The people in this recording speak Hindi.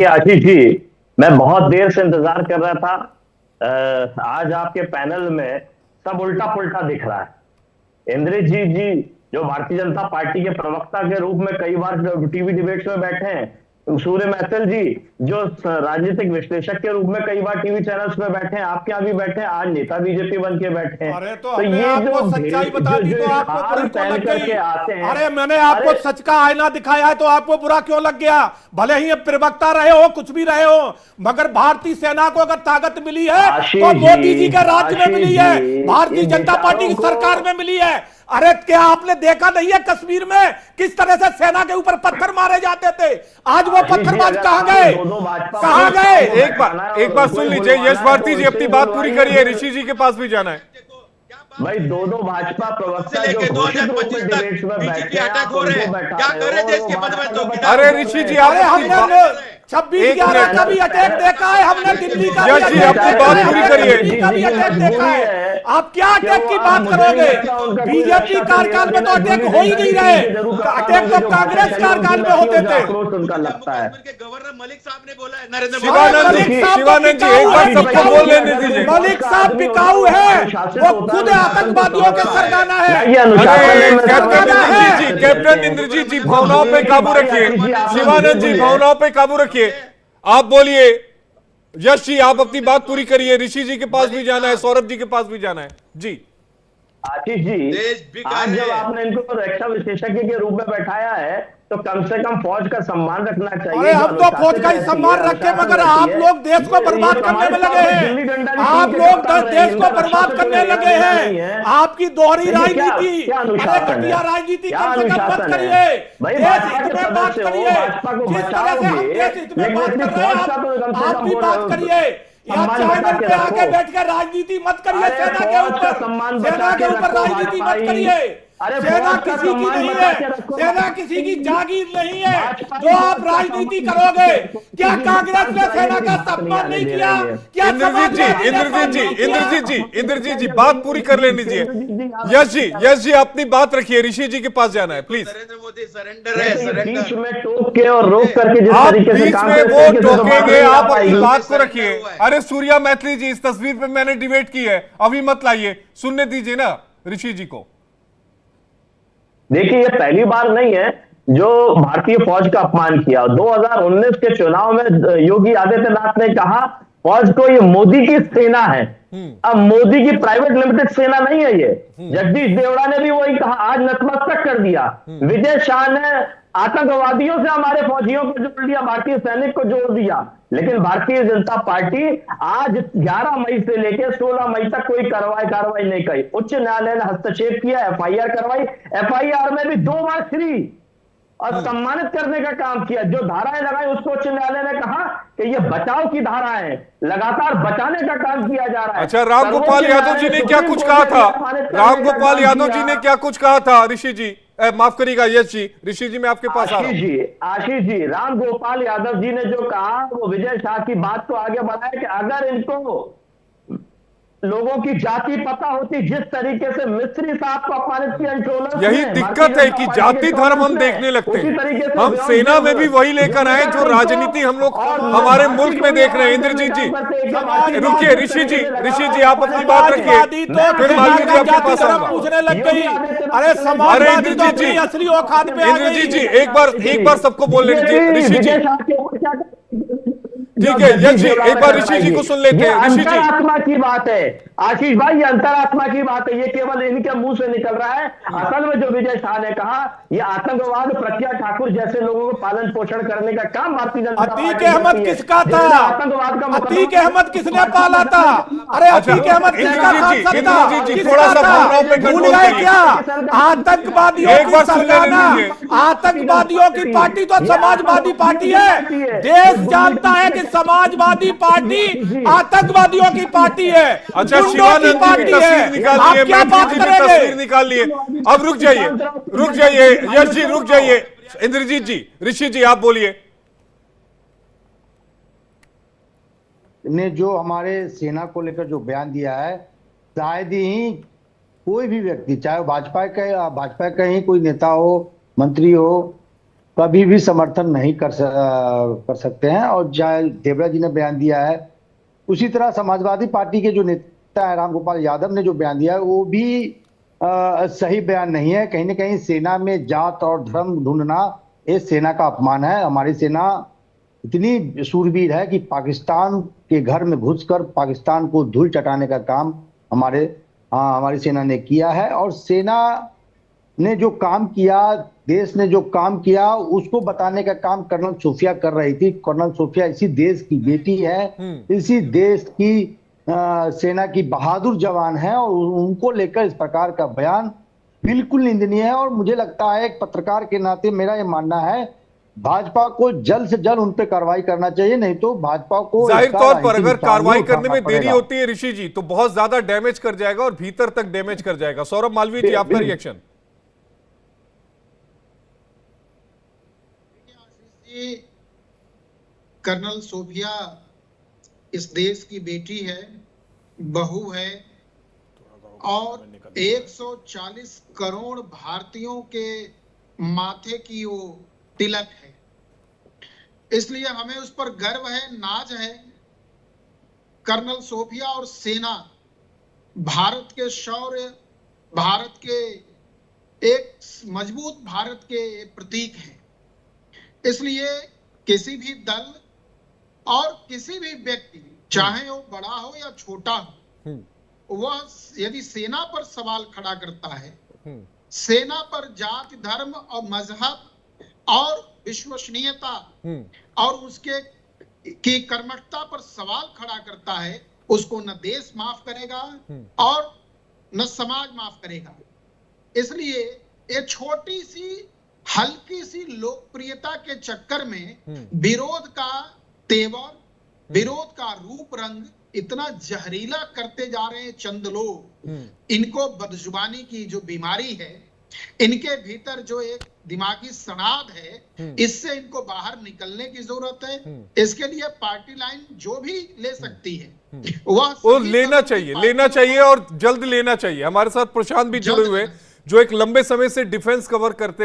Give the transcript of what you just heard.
आशीष जी, मैं बहुत देर से इंतजार कर रहा था। आज आपके पैनल में सब उल्टा पुल्टा दिख रहा है। इंद्रजीत जी जो भारतीय जनता पार्टी के प्रवक्ता के रूप में कई बार टीवी डिबेट्स में बैठे हैं, सूर्य महतल जी जो राजनीतिक विश्लेषक के रूप में कई बार टीवी चैनल्स में बैठे हैं, आपके यहाँ भी बैठे हैं, आज नेता बीजेपी बन के बैठे हैं। अरे तो ये आपको सच्चाई बता दी तो आपको बुरी क्यों लग गई? अरे मैंने आपको सच का आईना दिखाया है तो आपको बुरा क्यों लग गया? भले ही प्रवक्ता रहे हो, कुछ भी रहे हो, मगर भारतीय सेना को अगर ताकत मिली है तो मोदी जी के राज्य में मिली है, भारतीय जनता पार्टी की सरकार में मिली है। अरे क्या आपने देखा नहीं है कश्मीर में किस तरह से सेना के ऊपर पत्थर मारे जाते थे? आज वो पत्थरबाज कहां गए? कहां गए? एक बार सुन लीजिए, यश भारती जी अपनी बात पूरी करिए, ऋषि जी के पास भी जाना है। भाई दो भाजपा प्रवक्ता जो 2025 तक बीजेपी अटैक हो रहे हैं, क्या करे देश के पद में? तो अरे ऋषि जी अरे हमने 26/11 का भी अटैक देखा है, हमने दिल्ली का यश जी अपनी बात पूरी करिए। का भी अटैक देखा है। आप क्या अटैक की बात करोगे? बीजेपी कार्यकाल में तो अटैक हो ही नहीं रहे, अटैक तो कांग्रेस कार्यकाल में होते थे। उनका लगता है गवर्नर मलिक साहब ने बोला है, नरेंद्र शिवानंद जी एक बार सबको बोल लेने दीजिए। मलिक साहब बिकाऊ है, वो खुद आतंकवादियों के सरगना है। कैप्टन इंद्रजीत जी भावनाओं पे काबू रखिए, शिवानंद जी भावनाओं पे काबू रखिए, आप बोलिए। यश जी आप अपनी बात पूरी करिए, ऋषि जी के पास भी जाना है, सौरभ जी के पास भी जाना है जी। आशीष जी, आज जब आपने इनको रक्षा विशेषज्ञ के रूप में बैठाया है तो कम से कम फौज का सम्मान रखना चाहिए। अरे हम तो फौज का ही सम्मान रखे, मगर आप लोग देश को बर्बाद करने में लगे हैं। आप लोग देश को बर्बाद करने लगे हैं। आपकी दोहरी राजनीति, घटिया राजनीति कम से कम मत करिए। देश हित में बात करिए, जिस तरह से हम देश हित में बात कर रहे हैं आप भी बात करिए। यहाँ चैनल पे आके बैठ कर राजनीति मत करिए, सेना के ऊपर राजनीति मत करिए। सेना किसी की नहीं है, सेना किसी की जागीर नहीं है जो आप राजनीति करोगे। क्या कांग्रेस ने सेना का सम्मान नहीं किया? क्या इंद्रजीत जी बात पूरी कर लेने दीजिए। यश जी अपनी बात रखिए, ऋषि जी के पास जाना है प्लीज। नरेंद्र मोदी सरेंडर है, बीच में टोक के और रोक करके जिस आप तरीके से बीच काम में करते वो हैं, टोकेंगे, आप अपनी बात को रखिए। अरे सूर्या मैथिली जी इस तस्वीर पे मैंने डिबेट की है, अभी मत लाइए, सुनने दीजिए ना ऋषि जी को। देखिए ये पहली बार नहीं है जो भारतीय फौज का अपमान किया। 2019 के चुनाव में योगी आदित्यनाथ ने कहा फौज को ये मोदी की सेना है। अब मोदी की प्राइवेट लिमिटेड सेना नहीं है ये। जगदीश देवड़ा ने भी वही कहा, आज नतमस्तक कर दिया। विजय शाह ने आतंकवादियों से हमारे फौजियों को जोड़ दिया, भारतीय सैनिक को जोड़ दिया। लेकिन भारतीय जनता पार्टी आज 11 मई से लेकर 16 मई तक कोई कार्रवाई नहीं की। उच्च न्यायालय ने हस्तक्षेप किया, एफआईआर करवाई, एफआईआर में भी 2 बार श्री और सम्मानित करने का काम किया। जो धाराएं लगाई उसको उच्च न्यायालय ने कहा कि ये बचाव की धारा है, लगातार बचाने का काम किया जा रहा है। अच्छा, रामगोपाल यादव जी ने क्या कुछ कहा था? रामगोपाल यादव जी ने क्या कुछ कहा था? ऋषि जी माफ करिएगा, यश जी, ऋषि जी मैं आपके पास आ रहा हूं। आशीष जी, रामगोपाल यादव जी ने जो कहा वो विजय शाह की बात को आगे बढ़ाया कि अगर इनको लोगों की जाति पता होती, जिस तरीके से मिस्त्री साहब को अपमानित किया, यही दिक्कत है कि जाति धर्म हम देखने लगते हैं। हम सेना में भी वही लेकर आए जो राजनीति हम लोग हमारे मुल्क में देख रहे हैं। इंद्रजीत जी रुकिए, ऋषि जी आप अपनी बात रखिए, फिर मालवीय जी आपके पास आऊंगा। पूछने लग गई, अरे इंद्रजीत जी, असली औकात में इंद्रजीत जी एक बार सबको बोल लेने दीजिए। ऋषि जी ठीक है, यश जी एक बार ऋषि जी को सुन लेते हैं। ऋषि जी, अंतरात्मा की बात है आशीष भाई, ये अंतरात्मा की बात है, ये केवल इनके मुंह से निकल रहा है। असल में जो विजय शाह ने कहा, ये आतंकवाद प्रज्ञा ठाकुर जैसे लोगों को पालन पोषण करने का काम भारतीय जनता पार्टी अतीक अहमद किसका था? आतंकवाद का अतीक अहमद किसने पाला था? अरे अतीक अहमद किसका सांसद था? थोड़ा सा भावनाओं पे भूल गए क्या? आतंकवादियों की सरगना, आतंकवादियों की पार्टी तो समाजवादी पार्टी है। देश जानता है कि समाजवादी पार्टी आतंकवादियों की पार्टी है। अच्छा, शिवानंद जी की तस्वीर निकाल लिए, मैथिली जी की तस्वीर निकाल लिए। अब रुक जाइए यश जी, रुक जाइए। इंद्रजीत जी, ऋषि जी आप बोलिए। ने जो हमारे सेना को लेकर जो बयान दिया है, शायद ही कोई भी व्यक्ति, चाहे भाजपा का ही कोई नेता हो, मंत्री हो, कभी भी समर्थन नहीं कर सकते हैं। और देवराज जी ने बयान दिया है, उसी तरह समाजवादी पार्टी के जो नेता है रामगोपाल यादव ने जो बयान दिया है वो भी सही बयान नहीं है। कहीं ना कहीं सेना में जात और धर्म ढूंढना ये सेना का अपमान है। हमारी सेना इतनी सूरवीर है कि पाकिस्तान के घर में घुसकर पाकिस्तान को धूल चटाने का काम हमारी सेना ने किया है। और सेना ने जो काम किया, देश ने जो काम किया, उसको बताने का काम कर्नल सोफिया कर रही थी। कर्नल सोफिया इसी देश की बेटी है, इसी देश की सेना की बहादुर जवान है, और उनको लेकर इस प्रकार का बयान बिल्कुल निंदनीय है। और मुझे लगता है एक पत्रकार के नाते मेरा ये मानना है, भाजपा को जल्द से जल्द उन पे कार्रवाई करना चाहिए, नहीं तो भाजपा को जाहिर तौर पर अगर कार्रवाई करने में देरी होती है ऋषि जी तो बहुत ज्यादा डैमेज कर जाएगा और भीतर तक डैमेज कर जाएगा। सौरभ मालवीय जी, आपका रिएक्शन? कर्नल सोफिया इस देश की बेटी है, बहू है, और 140 करोड़ भारतीयों के माथे की वो तिलक है, इसलिए हमें उस पर गर्व है, नाज है। कर्नल सोफिया और सेना भारत के शौर्य, भारत के एक मजबूत भारत के प्रतीक हैं। इसलिए किसी भी दल और किसी भी व्यक्ति, चाहे वो बड़ा हो या छोटा हो, वह यदि सेना पर सवाल खड़ा करता है, सेना पर जाति धर्म और मजहब और विश्वसनीयता और उसके की कर्मठता पर सवाल खड़ा करता है, उसको न देश माफ करेगा और न समाज माफ करेगा। इसलिए ये छोटी सी हल्की सी लोकप्रियता के चक्कर में विरोध का तेवर, विरोध का रूप रंग इतना जहरीला करते जा रहे हैं चंद लोग। इनको बदजुबानी की जो बीमारी है, इनके भीतर जो एक दिमागी सनाद है, इससे इनको बाहर निकलने की जरूरत है। इसके लिए पार्टी लाइन जो भी ले सकती है वह लेना चाहिए और जल्द लेना चाहिए। हमारे साथ प्रशांत भी जुड़े हुए, जो एक लंबे समय से डिफेंस कवर करते